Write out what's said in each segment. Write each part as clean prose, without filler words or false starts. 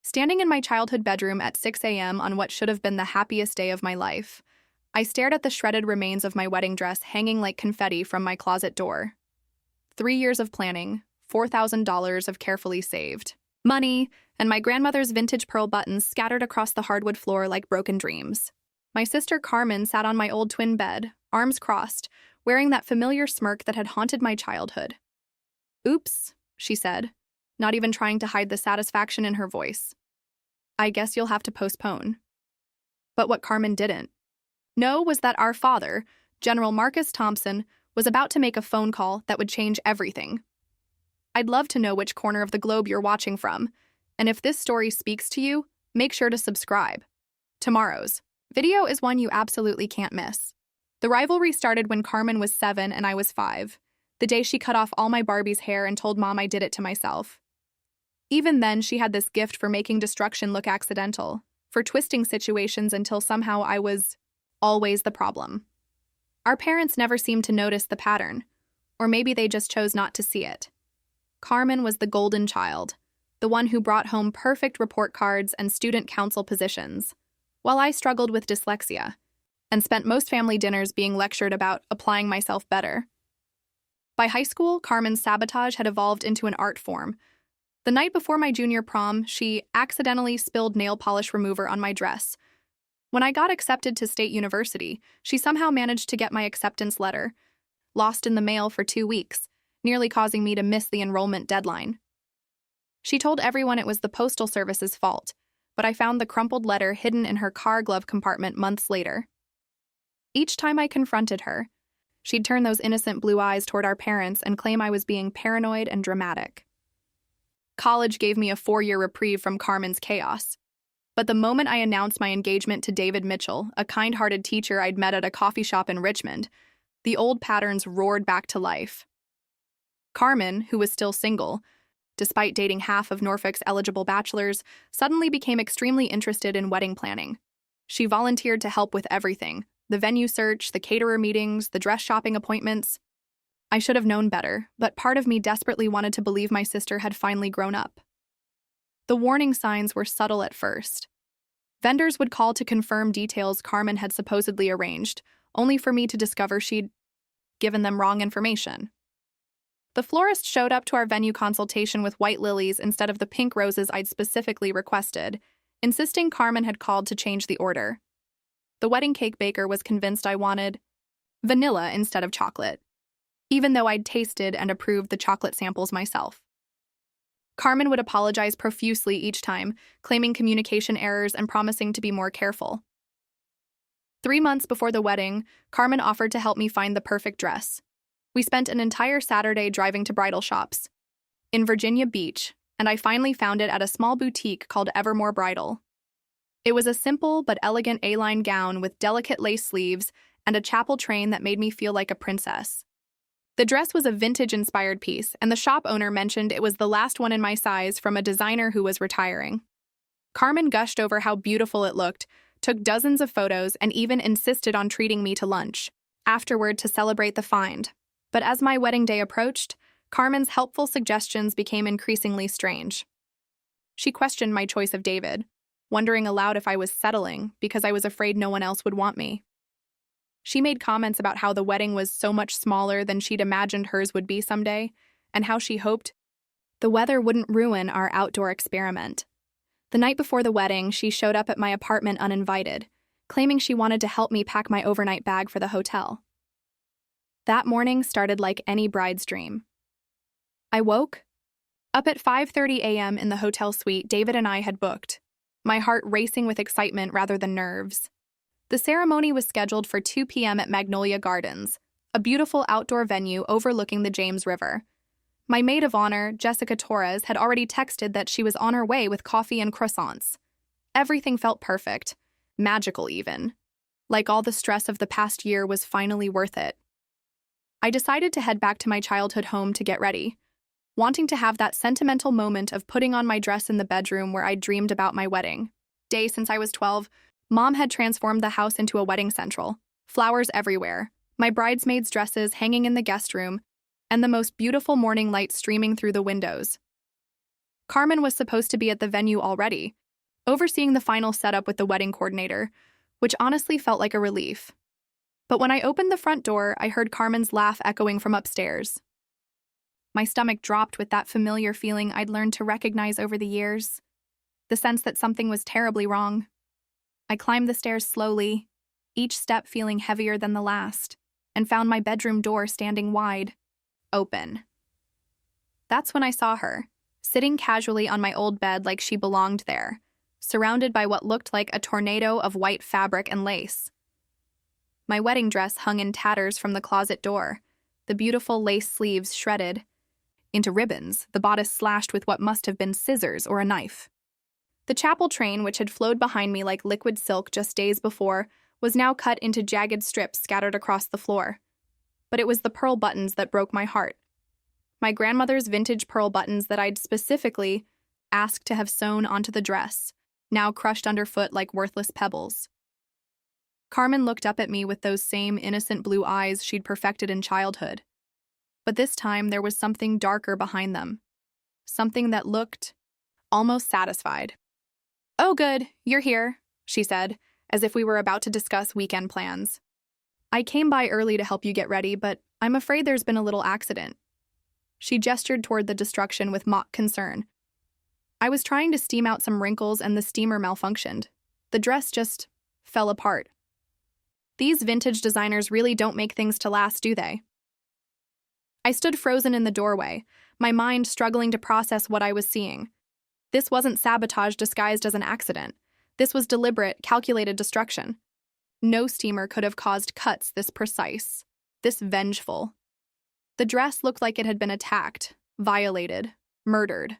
Standing in my childhood bedroom at 6 a.m. on what should have been the happiest day of my life, I stared at the shredded remains of my wedding dress hanging like confetti from my closet door. 3 years of planning, $4,000 of carefully saved money, and my grandmother's vintage pearl buttons scattered across the hardwood floor like broken dreams. My sister Carmen sat on my old twin bed, arms crossed, wearing that familiar smirk that had haunted my childhood. "Oops," she said, not even trying to hide the satisfaction in her voice. "I guess you'll have to postpone." But what Carmen didn't know was that our father, General Marcus Thompson, was about to make a phone call that would change everything. I'd love to know which corner of the globe you're watching from, and if this story speaks to you, make sure to subscribe. Tomorrow's video is one you absolutely can't miss. The rivalry started when Carmen was 7 and I was 5, the day she cut off all my Barbie's hair and told Mom I did it to myself. Even then, she had this gift for making destruction look accidental, for twisting situations until somehow I was always the problem. Our parents never seemed to notice the pattern, or maybe they just chose not to see it. Carmen was the golden child, the one who brought home perfect report cards and student council positions, while I struggled with dyslexia and spent most family dinners being lectured about applying myself better. By high school, Carmen's sabotage had evolved into an art form. The night before my junior prom, she accidentally spilled nail polish remover on my dress. When I got accepted to State University, she somehow managed to get my acceptance letter, lost in the mail for 2 weeks, nearly causing me to miss the enrollment deadline. She told everyone it was the Postal Service's fault, but I found the crumpled letter hidden in her car glove compartment months later. Each time I confronted her, she'd turn those innocent blue eyes toward our parents and claim I was being paranoid and dramatic. College gave me a 4-year reprieve from Carmen's chaos. But the moment I announced my engagement to David Mitchell, a kind-hearted teacher I'd met at a coffee shop in Richmond, the old patterns roared back to life. Carmen, who was still single, despite dating half of Norfolk's eligible bachelors, suddenly became extremely interested in wedding planning. She volunteered to help with everything: the venue search, the caterer meetings, the dress shopping appointments. I should have known better, but part of me desperately wanted to believe my sister had finally grown up. The warning signs were subtle at first. Vendors would call to confirm details Carmen had supposedly arranged, only for me to discover she'd given them wrong information. The florist showed up to our venue consultation with white lilies instead of the pink roses I'd specifically requested, insisting Carmen had called to change the order. The wedding cake baker was convinced I wanted vanilla instead of chocolate, even though I'd tasted and approved the chocolate samples myself. Carmen would apologize profusely each time, claiming communication errors and promising to be more careful. 3 months before the wedding, Carmen offered to help me find the perfect dress. We spent an entire Saturday driving to bridal shops in Virginia Beach, and I finally found it at a small boutique called Evermore Bridal. It was a simple but elegant A-line gown with delicate lace sleeves and a chapel train that made me feel like a princess. The dress was a vintage-inspired piece, and the shop owner mentioned it was the last one in my size from a designer who was retiring. Carmen gushed over how beautiful it looked, took dozens of photos, and even insisted on treating me to lunch afterward to celebrate the find. But as my wedding day approached, Carmen's helpful suggestions became increasingly strange. She questioned my choice of David, wondering aloud if I was settling because I was afraid no one else would want me. She made comments about how the wedding was so much smaller than she'd imagined hers would be someday, and how she hoped the weather wouldn't ruin our outdoor experiment. The night before the wedding, she showed up at my apartment uninvited, claiming she wanted to help me pack my overnight bag for the hotel. That morning started like any bride's dream. I woke up at 5:30 a.m. in the hotel suite David and I had booked, my heart racing with excitement rather than nerves. The ceremony was scheduled for 2 p.m. at Magnolia Gardens, a beautiful outdoor venue overlooking the James River. My maid of honor, Jessica Torres, had already texted that she was on her way with coffee and croissants. Everything felt perfect, magical even. Like all the stress of the past year was finally worth it. I decided to head back to my childhood home to get ready, wanting to have that sentimental moment of putting on my dress in the bedroom where I dreamed about my wedding. Day since I was 12, Mom had transformed the house into a wedding central. Flowers everywhere, my bridesmaids' dresses hanging in the guest room, and the most beautiful morning light streaming through the windows. Carmen was supposed to be at the venue already, overseeing the final setup with the wedding coordinator, which honestly felt like a relief. But when I opened the front door, I heard Carmen's laugh echoing from upstairs. My stomach dropped with that familiar feeling I'd learned to recognize over the years, the sense that something was terribly wrong. I climbed the stairs slowly, each step feeling heavier than the last, and found my bedroom door standing wide, open. That's when I saw her, sitting casually on my old bed like she belonged there, surrounded by what looked like a tornado of white fabric and lace. My wedding dress hung in tatters from the closet door, the beautiful lace sleeves shredded into ribbons, the bodice slashed with what must have been scissors or a knife. The chapel train, which had flowed behind me like liquid silk just days before, was now cut into jagged strips scattered across the floor. But it was the pearl buttons that broke my heart. My grandmother's vintage pearl buttons that I'd specifically asked to have sewn onto the dress, now crushed underfoot like worthless pebbles. Carmen looked up at me with those same innocent blue eyes she'd perfected in childhood. But this time there was something darker behind them. Something that looked almost satisfied. "Oh good, you're here," she said, as if we were about to discuss weekend plans. "I came by early to help you get ready, but I'm afraid there's been a little accident." She gestured toward the destruction with mock concern. "I was trying to steam out some wrinkles and the steamer malfunctioned. The dress just fell apart. These vintage designers really don't make things to last, do they?" I stood frozen in the doorway, my mind struggling to process what I was seeing. This wasn't sabotage disguised as an accident. This was deliberate, calculated destruction. No steamer could have caused cuts this precise, this vengeful. The dress looked like it had been attacked, violated, murdered.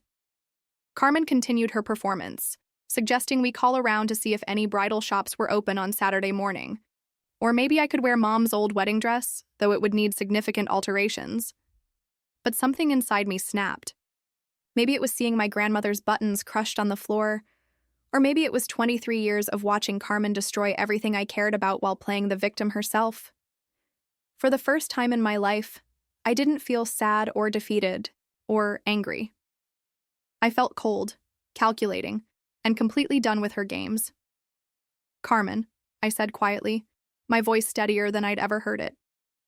Carmen continued her performance, suggesting we call around to see if any bridal shops were open on Saturday morning. Or maybe I could wear Mom's old wedding dress, though it would need significant alterations. But something inside me snapped. Maybe it was seeing my grandmother's buttons crushed on the floor, or maybe it was 23 years of watching Carmen destroy everything I cared about while playing the victim herself. For the first time in my life, I didn't feel sad or defeated or angry. I felt cold, calculating, and completely done with her games. "Carmen," I said quietly, my voice steadier than I'd ever heard it.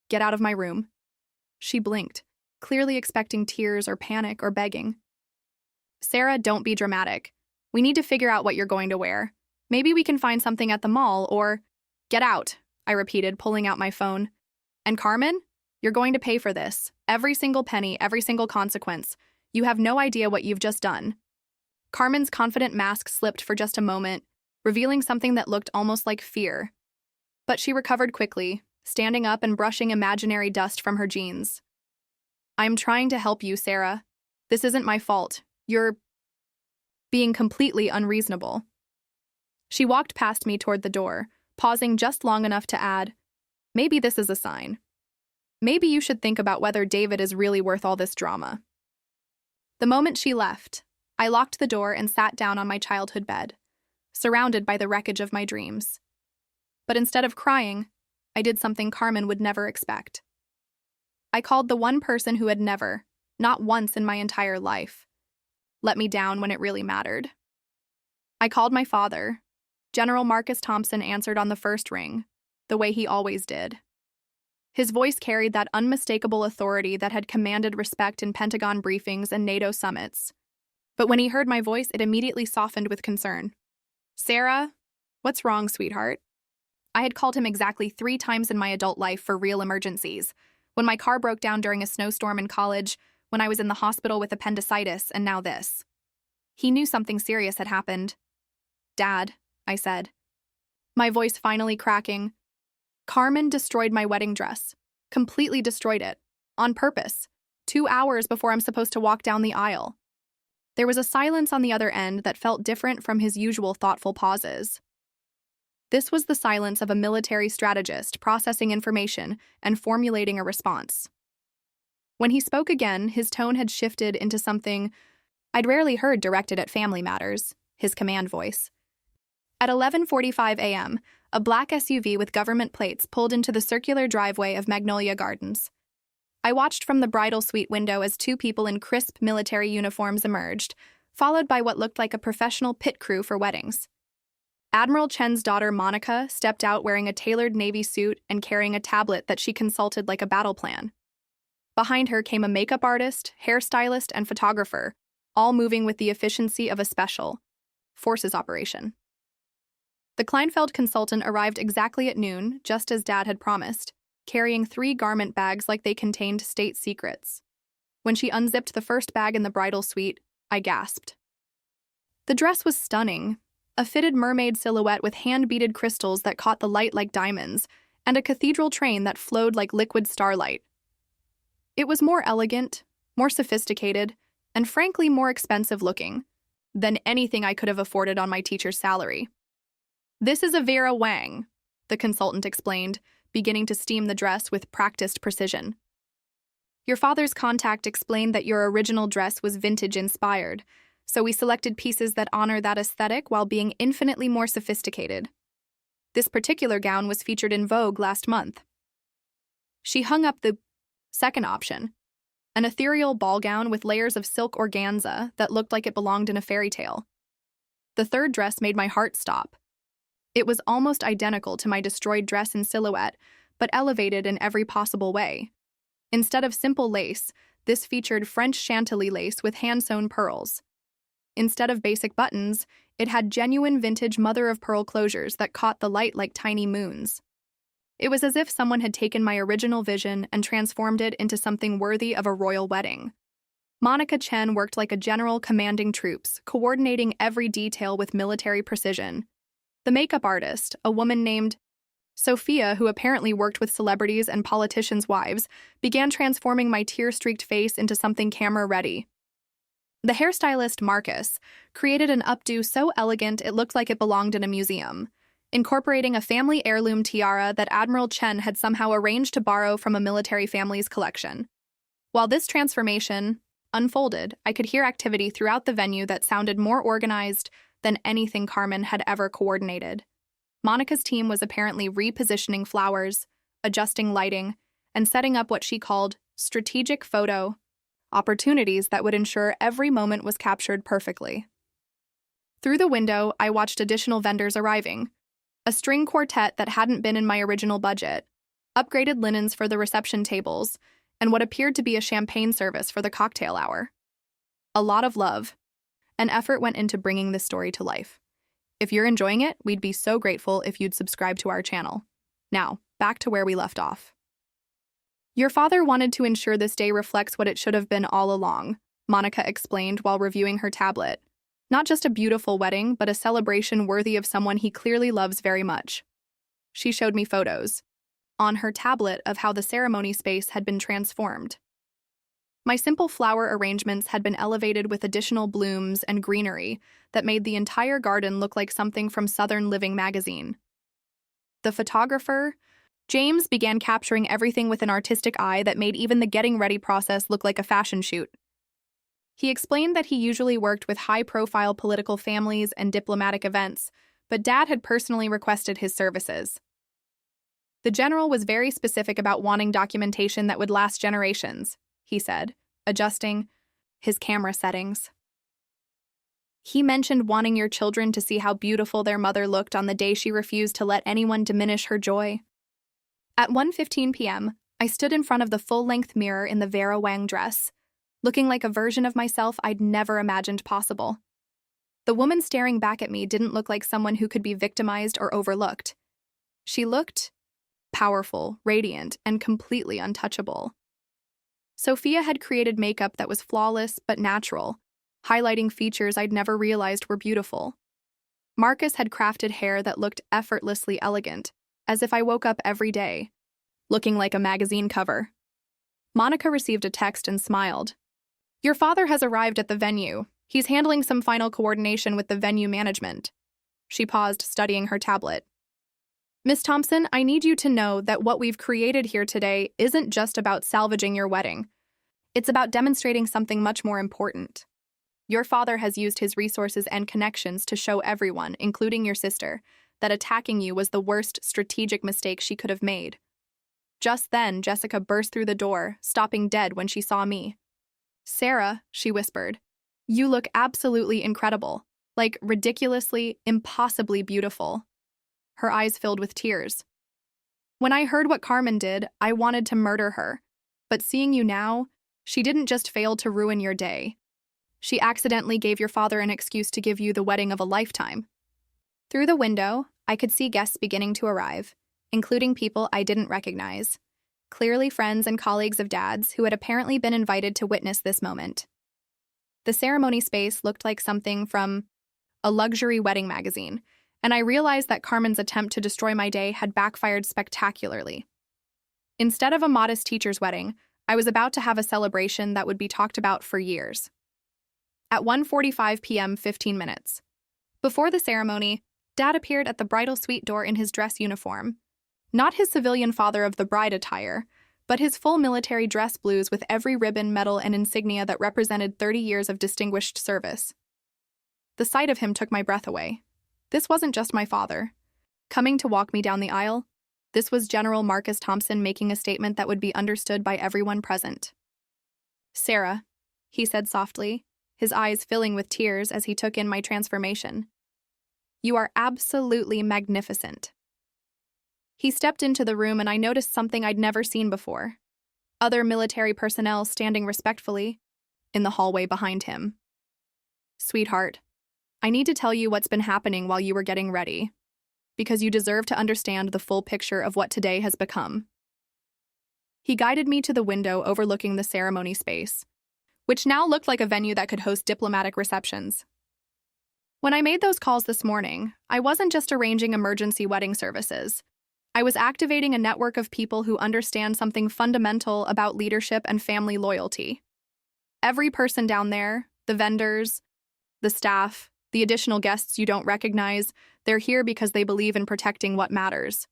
"Get out of my room." She blinked, clearly expecting tears or panic or begging. "Sarah, don't be dramatic. We need to figure out what you're going to wear. Maybe we can find something at the mall or—" "Get out," I repeated, pulling out my phone. "And Carmen, you're going to pay for this. Every single penny, every single consequence. You have no idea what you've just done." Carmen's confident mask slipped for just a moment, revealing something that looked almost like fear. But she recovered quickly, standing up and brushing imaginary dust from her jeans. "I'm trying to help you, Sarah. This isn't my fault. You're being completely unreasonable." She walked past me toward the door, pausing just long enough to add, "Maybe this is a sign. Maybe you should think about whether David is really worth all this drama." The moment she left, I locked the door and sat down on my childhood bed, surrounded by the wreckage of my dreams. But instead of crying, I did something Carmen would never expect. I called the one person who had never, not once in my entire life, let me down when it really mattered. I called my father. General Marcus Thompson answered on the first ring, the way he always did. His voice carried that unmistakable authority that had commanded respect in Pentagon briefings and NATO summits. But when he heard my voice, it immediately softened with concern. "Sarah, what's wrong, sweetheart?" I had called him exactly 3 times in my adult life for real emergencies. When my car broke down during a snowstorm in college, when I was in the hospital with appendicitis, and now this. He knew something serious had happened. "Dad," I said, my voice finally cracking. "Carmen destroyed my wedding dress. Completely destroyed it. On purpose. 2 hours before I'm supposed to walk down the aisle." There was a silence on the other end that felt different from his usual thoughtful pauses. This was the silence of a military strategist processing information and formulating a response. When he spoke again, his tone had shifted into something I'd rarely heard directed at family matters, his command voice. At 11:45 a.m., a black SUV with government plates pulled into the circular driveway of Magnolia Gardens. I watched from the bridal suite window as 2 people in crisp military uniforms emerged, followed by what looked like a professional pit crew for weddings. Admiral Chen's daughter, Monica, stepped out wearing a tailored Navy suit and carrying a tablet that she consulted like a battle plan. Behind her came a makeup artist, hairstylist, and photographer, all moving with the efficiency of a special forces operation. The Kleinfeld consultant arrived exactly at noon, just as Dad had promised, carrying 3 garment bags like they contained state secrets. When she unzipped the first bag in the bridal suite, I gasped. The dress was stunning, a fitted mermaid silhouette with hand-beaded crystals that caught the light like diamonds, and a cathedral train that flowed like liquid starlight. It was more elegant, more sophisticated, and frankly more expensive looking than anything I could have afforded on my teacher's salary. "This is a Vera Wang," the consultant explained, beginning to steam the dress with practiced precision. "Your father's contact explained that your original dress was vintage-inspired, so we selected pieces that honor that aesthetic while being infinitely more sophisticated. This particular gown was featured in Vogue last month." She hung up the second option, an ethereal ball gown with layers of silk organza that looked like it belonged in a fairy tale. The third dress made my heart stop. It was almost identical to my destroyed dress in silhouette, but elevated in every possible way. Instead of simple lace, this featured French Chantilly lace with hand-sewn pearls. Instead of basic buttons, it had genuine vintage mother-of-pearl closures that caught the light like tiny moons. It was as if someone had taken my original vision and transformed it into something worthy of a royal wedding. Monica Chen worked like a general commanding troops, coordinating every detail with military precision. The makeup artist, a woman named Sophia, who apparently worked with celebrities and politicians' wives, began transforming my tear-streaked face into something camera-ready. The hairstylist, Marcus, created an updo so elegant it looked like it belonged in a museum, incorporating a family heirloom tiara that Admiral Chen had somehow arranged to borrow from a military family's collection. While this transformation unfolded, I could hear activity throughout the venue that sounded more organized than anything Carmen had ever coordinated. Monica's team was apparently repositioning flowers, adjusting lighting, and setting up what she called strategic photo opportunities that would ensure every moment was captured perfectly. Through the window, I watched additional vendors arriving, a string quartet that hadn't been in my original budget, upgraded linens for the reception tables, and what appeared to be a champagne service for the cocktail hour. A lot of love and effort went into bringing this story to life. If you're enjoying it, we'd be so grateful if you'd subscribe to our channel. Now, back to where we left off. "Your father wanted to ensure this day reflects what it should have been all along," Monica explained while reviewing her tablet. "Not just a beautiful wedding, but a celebration worthy of someone he clearly loves very much." She showed me photos on her tablet of how the ceremony space had been transformed. My simple flower arrangements had been elevated with additional blooms and greenery that made the entire garden look like something from Southern Living magazine. The photographer, James, began capturing everything with an artistic eye that made even the getting ready process look like a fashion shoot. He explained that he usually worked with high-profile political families and diplomatic events, but Dad had personally requested his services. The general was very specific about wanting documentation that would last generations, he said, adjusting his camera settings. He mentioned wanting your children to see how beautiful their mother looked on the day she refused to let anyone diminish her joy. At 1:15 p.m., I stood in front of the full-length mirror in the Vera Wang dress, looking like a version of myself I'd never imagined possible. The woman staring back at me didn't look like someone who could be victimized or overlooked. She looked powerful, radiant, and completely untouchable. Sophia had created makeup that was flawless but natural, highlighting features I'd never realized were beautiful. Marcus had crafted hair that looked effortlessly elegant, as if I woke up every day, looking like a magazine cover. Monica received a text and smiled. "Your father has arrived at the venue. He's handling some final coordination with the venue management." She paused, studying her tablet. "Miss Thompson, I need you to know that what we've created here today isn't just about salvaging your wedding. It's about demonstrating something much more important. Your father has used his resources and connections to show everyone, including your sister, that attacking you was the worst strategic mistake she could have made." Just then, Jessica burst through the door, stopping dead when she saw me. "Sarah," she whispered, You look absolutely incredible, like ridiculously, impossibly beautiful. Her eyes filled with tears. When I heard what Carmen did, I wanted to murder her. But seeing you now, she didn't just fail to ruin your day. She accidentally gave your father an excuse to give you the wedding of a lifetime. Through the window, I could see guests beginning to arrive, including people I didn't recognize. Clearly friends and colleagues of Dad's who had apparently been invited to witness this moment. The ceremony space looked like something from a luxury wedding magazine, and I realized that Carmen's attempt to destroy my day had backfired spectacularly. Instead of a modest teacher's wedding, I was about to have a celebration that would be talked about for years. At 1:45 p.m., 15 minutes. Before the ceremony, Dad appeared at the bridal suite door in his dress uniform. Not his civilian father of the bride attire, but his full military dress blues with every ribbon, medal, and insignia that represented 30 years of distinguished service. The sight of him took my breath away. This wasn't just my father. Coming to walk me down the aisle, this was General Marcus Thompson making a statement that would be understood by everyone present. "Sarah," he said softly, his eyes filling with tears as he took in my transformation. "You are absolutely magnificent." He stepped into the room and I noticed something I'd never seen before. Other military personnel standing respectfully in the hallway behind him. "Sweetheart, I need to tell you what's been happening while you were getting ready, because you deserve to understand the full picture of what today has become." He guided me to the window overlooking the ceremony space, which now looked like a venue that could host diplomatic receptions. When I made those calls this morning, I wasn't just arranging emergency wedding services. I was activating a network of people who understand something fundamental about leadership and family loyalty. Every person down there, the vendors, the staff, the additional guests you don't recognize, they're here because they believe in protecting what matters.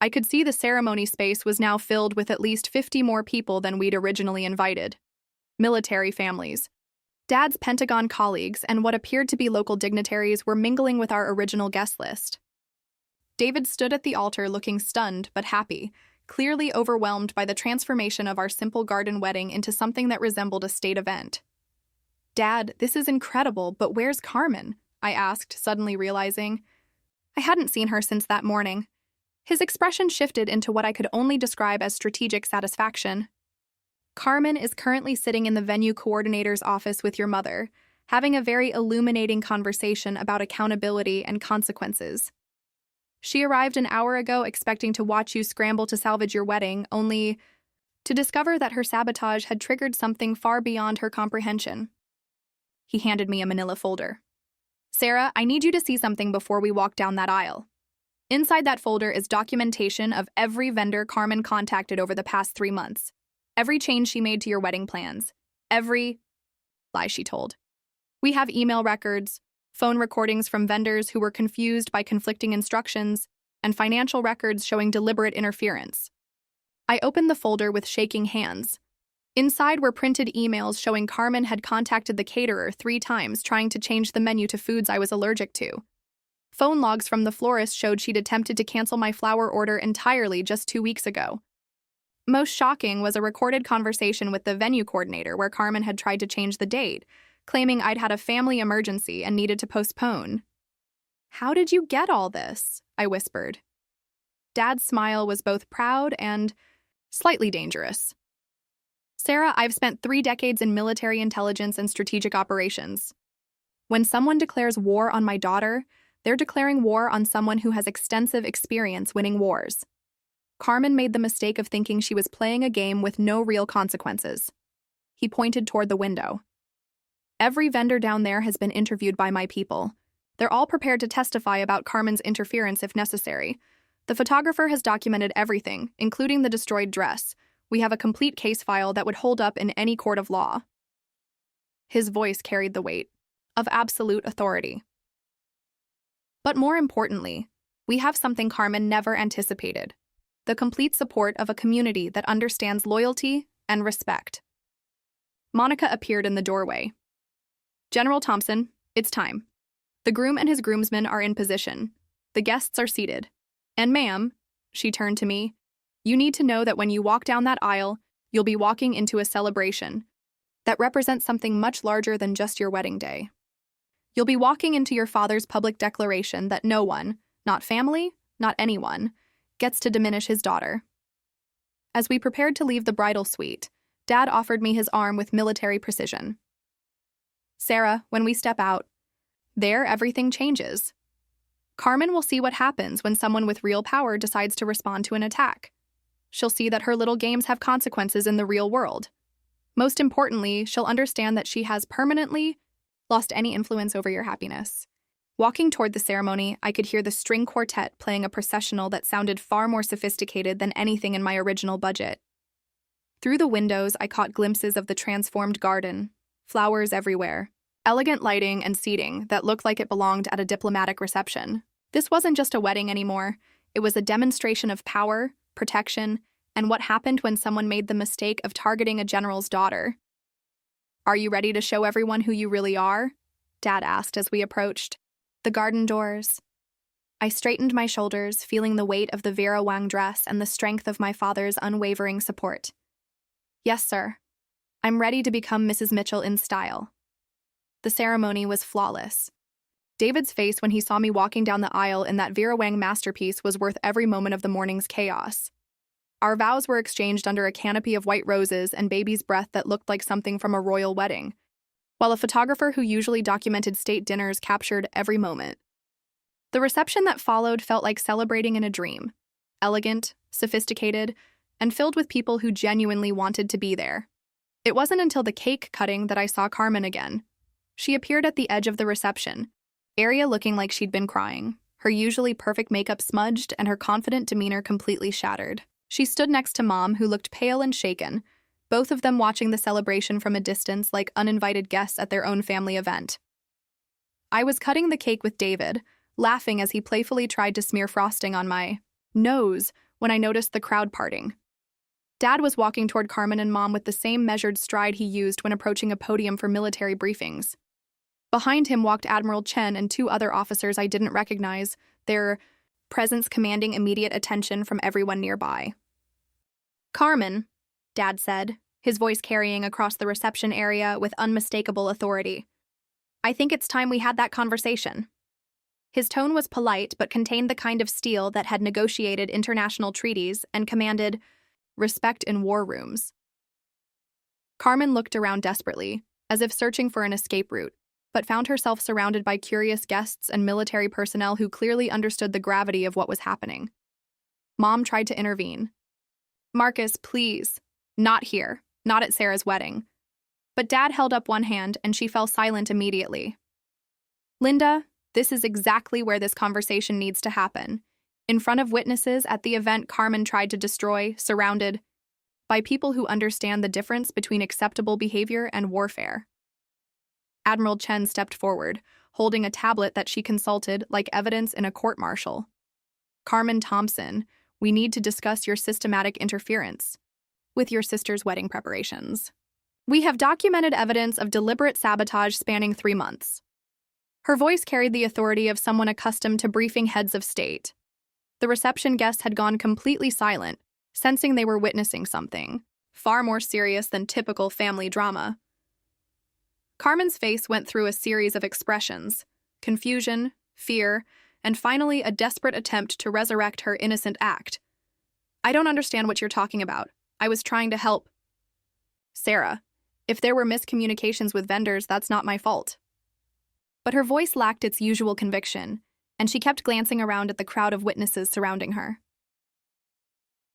I could see the ceremony space was now filled with at least 50 more people than we'd originally invited. Military families, Dad's Pentagon colleagues, and what appeared to be local dignitaries were mingling with our original guest list. David stood at the altar looking stunned but happy, clearly overwhelmed by the transformation of our simple garden wedding into something that resembled a state event. "Dad, this is incredible, but where's Carmen?" I asked, suddenly realizing I hadn't seen her since that morning. His expression shifted into what I could only describe as strategic satisfaction. "Carmen is currently sitting in the venue coordinator's office with your mother, having a very illuminating conversation about accountability and consequences. She arrived an hour ago expecting to watch you scramble to salvage your wedding, only to discover that her sabotage had triggered something far beyond her comprehension." He handed me a manila folder. "Sarah, I need you to see something before we walk down that aisle. Inside that folder is documentation of every vendor Carmen contacted over the past 3 months. Every change she made to your wedding plans. Every lie she told. We have email records, phone recordings from vendors who were confused by conflicting instructions, and financial records showing deliberate interference." I opened the folder with shaking hands. Inside were printed emails showing Carmen had contacted the caterer 3 times trying to change the menu to foods I was allergic to. Phone logs from the florist showed she'd attempted to cancel my flower order entirely just 2 weeks ago. Most shocking was a recorded conversation with the venue coordinator where Carmen had tried to change the date, claiming I'd had a family emergency and needed to postpone. "How did you get all this?" I whispered. Dad's smile was both proud and slightly dangerous. "Sarah, I've spent 3 decades in military intelligence and strategic operations. When someone declares war on my daughter, they're declaring war on someone who has extensive experience winning wars. Carmen made the mistake of thinking she was playing a game with no real consequences." He pointed toward the window. "Every vendor down there has been interviewed by my people. They're all prepared to testify about Carmen's interference if necessary. The photographer has documented everything, including the destroyed dress. We have a complete case file that would hold up in any court of law." His voice carried the weight of absolute authority. "But more importantly, we have something Carmen never anticipated: the complete support of a community that understands loyalty and respect." Monica appeared in the doorway. "General Thompson, it's time. The groom and his groomsmen are in position. The guests are seated. And ma'am," she turned to me, "you need to know that when you walk down that aisle, you'll be walking into a celebration. that represent something much larger than just your wedding day. You'll be walking into your father's public declaration that no one, not family, not anyone, gets to diminish his daughter. As we prepared to leave the bridal suite, Dad offered me his arm with military precision. Sarah, when we step out, there everything changes. Carmen will see what happens when someone with real power decides to respond to an attack. She'll see that her little games have consequences in the real world. Most importantly, she'll understand that she has permanently lost any influence over your happiness. Walking toward the ceremony, I could hear the string quartet playing a processional that sounded far more sophisticated than anything in my original budget. Through the windows, I caught glimpses of the transformed garden, flowers everywhere, elegant lighting and seating that looked like it belonged at a diplomatic reception. This wasn't just a wedding anymore. It was a demonstration of power, protection, and what happened when someone made the mistake of targeting a general's daughter. "Are you ready to show everyone who you really are?" Dad asked as we approached the garden doors. I straightened my shoulders, feeling the weight of the Vera Wang dress and the strength of my father's unwavering support. "Yes, sir. I'm ready to become Mrs. Mitchell in style." The ceremony was flawless. David's face when he saw me walking down the aisle in that Vera Wang masterpiece was worth every moment of the morning's chaos. Our vows were exchanged under a canopy of white roses and baby's breath that looked like something from a royal wedding, while a photographer who usually documented state dinners captured every moment. The reception that followed felt like celebrating in a dream, elegant, sophisticated, and filled with people who genuinely wanted to be there. It wasn't until the cake cutting that I saw Carmen again. She appeared at the edge of the reception area looking like she'd been crying, her usually perfect makeup smudged and her confident demeanor completely shattered. She stood next to Mom, who looked pale and shaken, both of them watching the celebration from a distance like uninvited guests at their own family event. I was cutting the cake with David, laughing as he playfully tried to smear frosting on my nose when I noticed the crowd parting. Dad was walking toward Carmen and Mom with the same measured stride he used when approaching a podium for military briefings. Behind him walked Admiral Chen and two other officers I didn't recognize, their presence commanding immediate attention from everyone nearby. "Carmen," Dad said, his voice carrying across the reception area with unmistakable authority. "I think it's time we had that conversation." His tone was polite but contained the kind of steel that had negotiated international treaties and commanded respect in war rooms. Carmen looked around desperately, as if searching for an escape route, but found herself surrounded by curious guests and military personnel who clearly understood the gravity of what was happening. Mom tried to intervene. "Marcus, please. Not here. Not at Sarah's wedding." But Dad held up one hand and she fell silent immediately. "Linda, this is exactly where this conversation needs to happen. In front of witnesses at the event Carmen tried to destroy, surrounded by people who understand the difference between acceptable behavior and warfare." Admiral Chen stepped forward, holding a tablet that she consulted like evidence in a court-martial. "Carmen Thompson, we need to discuss your systematic interference with your sister's wedding preparations. We have documented evidence of deliberate sabotage spanning 3 months." Her voice carried the authority of someone accustomed to briefing heads of state. The reception guests had gone completely silent, sensing they were witnessing something far more serious than typical family drama. Carmen's face went through a series of expressions: confusion, fear, and finally a desperate attempt to resurrect her innocent act. "I don't understand what you're talking about. I was trying to help." "Sarah, if there were miscommunications with vendors, that's not my fault." But her voice lacked its usual conviction, and she kept glancing around at the crowd of witnesses surrounding her.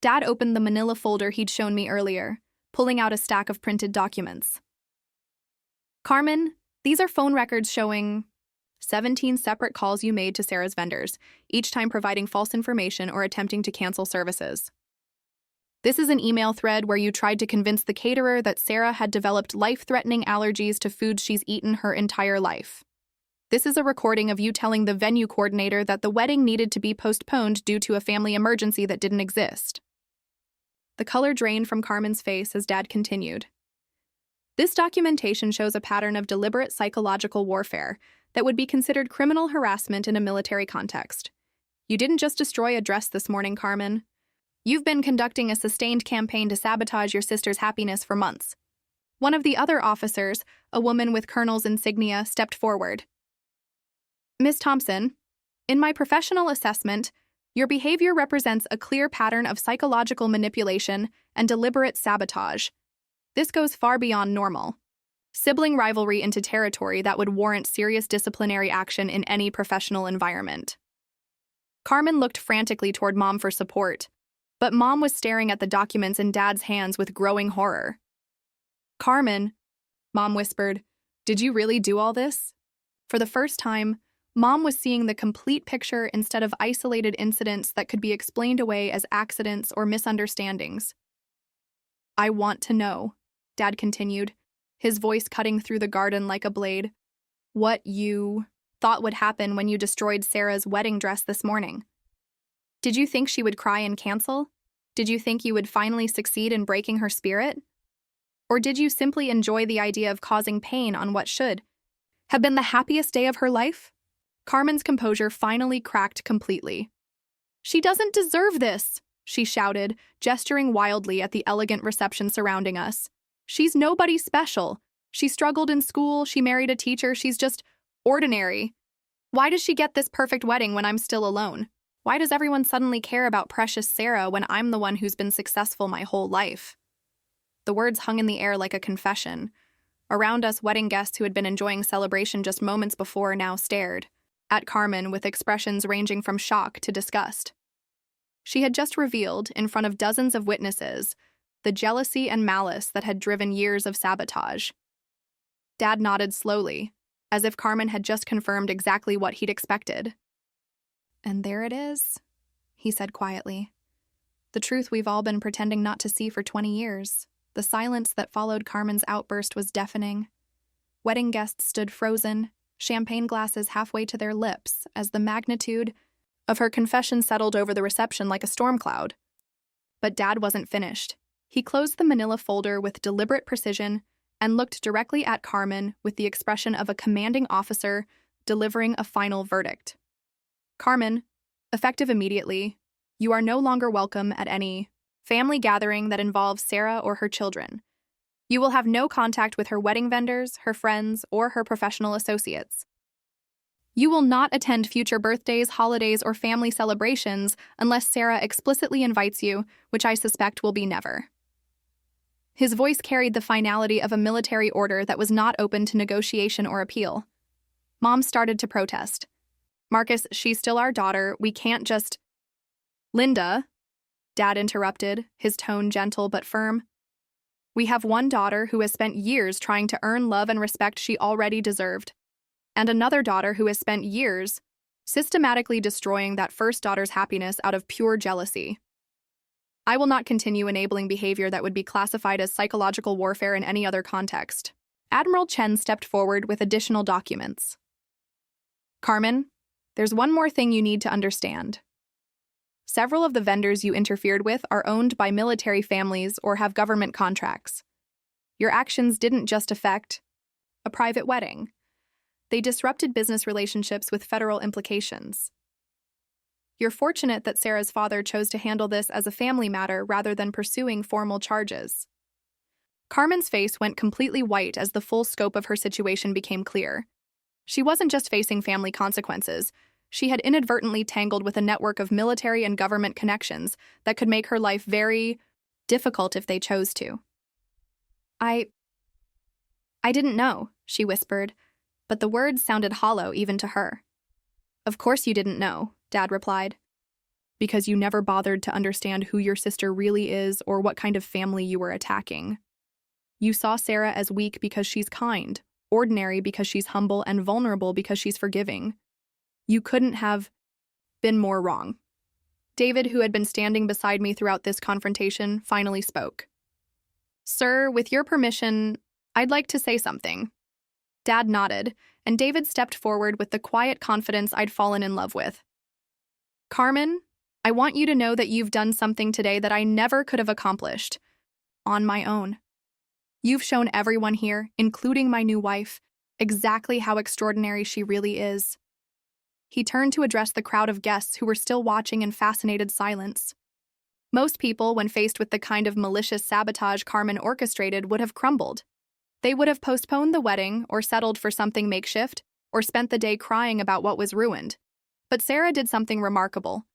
Dad opened the manila folder he'd shown me earlier, pulling out a stack of printed documents. "Carmen, these are phone records showing 17 separate calls you made to Sarah's vendors, each time providing false information or attempting to cancel services. This is an email thread where you tried to convince the caterer that Sarah had developed life-threatening allergies to foods she's eaten her entire life. This is a recording of you telling the venue coordinator that the wedding needed to be postponed due to a family emergency that didn't exist." The color drained from Carmen's face as Dad continued. "This documentation shows a pattern of deliberate psychological warfare that would be considered criminal harassment in a military context. You didn't just destroy a dress this morning, Carmen. You've been conducting a sustained campaign to sabotage your sister's happiness for months. One of the other officers, a woman with colonel's insignia, stepped forward. Miss Thompson, in my professional assessment, your behavior represents a clear pattern of psychological manipulation and deliberate sabotage. This goes far beyond normal. Sibling rivalry into territory that would warrant serious disciplinary action in any professional environment. Carmen looked frantically toward Mom for support, but Mom was staring at the documents in Dad's hands with growing horror. Carmen, Mom whispered, did you really do all this? For the first time, Mom was seeing the complete picture instead of isolated incidents that could be explained away as accidents or misunderstandings. I want to know, Dad continued, his voice cutting through the garden like a blade, what you thought would happen when you destroyed Sarah's wedding dress this morning. Did you think she would cry and cancel? Did you think you would finally succeed in breaking her spirit? Or did you simply enjoy the idea of causing pain on what should have been the happiest day of her life? Carmen's composure finally cracked completely. She doesn't deserve this, she shouted, gesturing wildly at the elegant reception surrounding us. She's nobody special. She struggled in school, she married a teacher, she's just ordinary. Why does she get this perfect wedding when I'm still alone? Why does everyone suddenly care about precious Sarah when I'm the one who's been successful my whole life? The words hung in the air like a confession. Around us, wedding guests who had been enjoying celebration just moments before now stared at Carmen with expressions ranging from shock to disgust. She had just revealed, in front of dozens of witnesses, the jealousy and malice that had driven years of sabotage. Dad nodded slowly, as if Carmen had just confirmed exactly what he'd expected. And there it is, he said quietly. The truth we've all been pretending not to see for 20 years. The silence that followed Carmen's outburst was deafening. Wedding guests stood frozen, champagne glasses halfway to their lips, as the magnitude of her confession settled over the reception like a storm cloud. But Dad wasn't finished. He closed the manila folder with deliberate precision and looked directly at Carmen with the expression of a commanding officer delivering a final verdict. Carmen, effective immediately, you are no longer welcome at any family gathering that involves Sarah or her children. You will have no contact with her wedding vendors, her friends, or her professional associates. You will not attend future birthdays, holidays, or family celebrations unless Sarah explicitly invites you, which I suspect will be never. His voice carried the finality of a military order that was not open to negotiation or appeal. Mom started to protest. Marcus, she's still our daughter. We can't just... Linda, Dad interrupted, his tone gentle but firm. We have one daughter who has spent years trying to earn love and respect she already deserved, and another daughter who has spent years systematically destroying that first daughter's happiness out of pure jealousy. I will not continue enabling behavior that would be classified as psychological warfare in any other context. Admiral Chen stepped forward with additional documents. Carmen, there's one more thing you need to understand. Several of the vendors you interfered with are owned by military families or have government contracts. Your actions didn't just affect a private wedding. They disrupted business relationships with federal implications. You're fortunate that Sarah's father chose to handle this as a family matter rather than pursuing formal charges. Carmen's face went completely white as the full scope of her situation became clear. She wasn't just facing family consequences. She had inadvertently tangled with a network of military and government connections that could make her life very difficult if they chose to. I didn't know, she whispered, but the words sounded hollow even to her. Of course you didn't know, Dad replied. Because you never bothered to understand who your sister really is or what kind of family you were attacking. You saw Sarah as weak because she's kind, ordinary because she's humble, and vulnerable because she's forgiving. You couldn't have been more wrong. David, who had been standing beside me throughout this confrontation, finally spoke. Sir, with your permission, I'd like to say something. Dad nodded, and David stepped forward with the quiet confidence I'd fallen in love with. Carmen, I want you to know that you've done something today that I never could have accomplished on my own. You've shown everyone here, including my new wife, exactly how extraordinary she really is. He turned to address the crowd of guests who were still watching in fascinated silence. Most people, when faced with the kind of malicious sabotage Carmen orchestrated, would have crumbled. They would have postponed the wedding or settled for something makeshift or spent the day crying about what was ruined. But Sarah did something remarkable.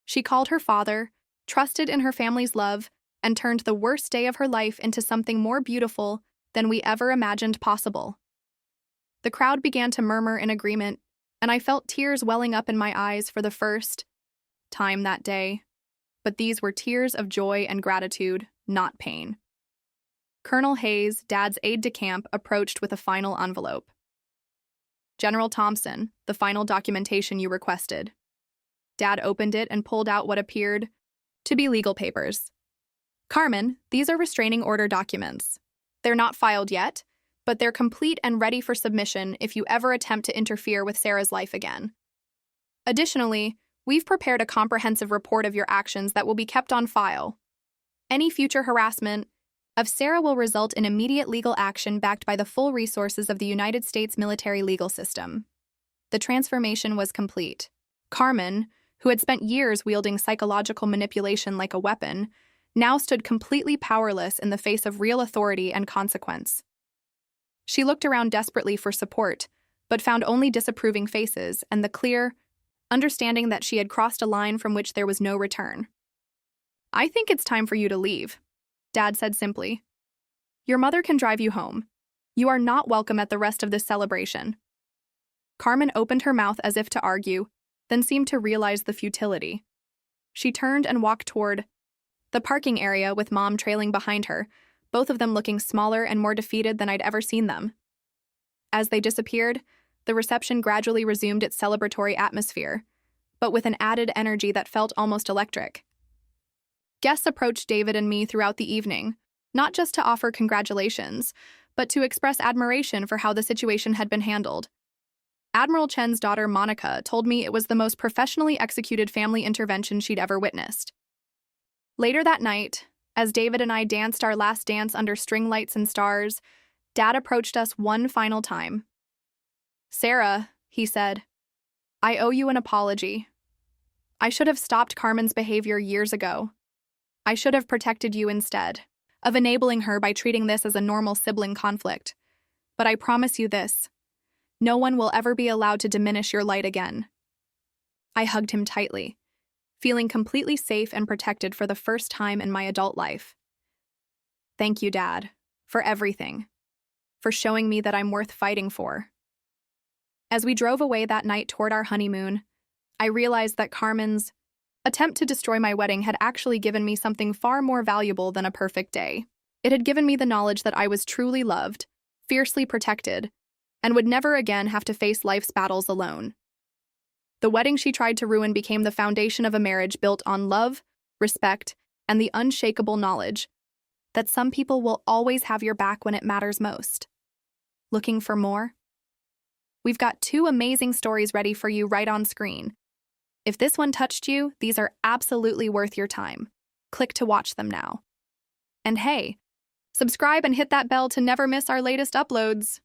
She called her father, trusted in her family's love, and turned the worst day of her life into something more beautiful than we ever imagined possible. The crowd began to murmur in agreement, and I felt tears welling up in my eyes for the first time that day. But these were tears of joy and gratitude, not pain. Colonel Hayes, Dad's aide-de-camp, approached with a final envelope. General Thompson, the final documentation you requested. Dad opened it and pulled out what appeared to be legal papers. Carmen, these are restraining order documents. They're not filed yet, but they're complete and ready for submission if you ever attempt to interfere with Sarah's life again. Additionally, we've prepared a comprehensive report of your actions that will be kept on file. Any future harassment of Sarah will result in immediate legal action backed by the full resources of the United States military legal system. The transformation was complete. Carmen, who had spent years wielding psychological manipulation like a weapon, now stood completely powerless in the face of real authority and consequence. She looked around desperately for support, but found only disapproving faces and the clear understanding that she had crossed a line from which there was no return. "I think it's time for you to leave," Dad said simply. "Your mother can drive you home. You are not welcome at the rest of this celebration." Carmen opened her mouth as if to argue, then seemed to realize the futility. She turned and walked toward the parking area with Mom trailing behind her, both of them looking smaller and more defeated than I'd ever seen them. As they disappeared, the reception gradually resumed its celebratory atmosphere, but with an added energy that felt almost electric. Guests approached David and me throughout the evening, not just to offer congratulations, but to express admiration for how the situation had been handled. Admiral Chen's daughter, Monica, told me it was the most professionally executed family intervention she'd ever witnessed. Later that night, as David and I danced our last dance under string lights and stars, Dad approached us one final time. "Sarah," he said, "I owe you an apology. I should have stopped Carmen's behavior years ago. I should have protected you instead of enabling her by treating this as a normal sibling conflict. But I promise you this, no one will ever be allowed to diminish your light again." I hugged him tightly, feeling completely safe and protected for the first time in my adult life. "Thank you, Dad, for everything, for showing me that I'm worth fighting for." As we drove away that night toward our honeymoon, I realized that Carmen's attempt to destroy my wedding had actually given me something far more valuable than a perfect day. It had given me the knowledge that I was truly loved, fiercely protected, and would never again have to face life's battles alone. The wedding she tried to ruin became the foundation of a marriage built on love, respect, and the unshakable knowledge that some people will always have your back when it matters most. Looking for more? We've got 2 amazing stories ready for you right on screen. If this one touched you, these are absolutely worth your time. Click to watch them now. And hey, subscribe and hit that bell to never miss our latest uploads.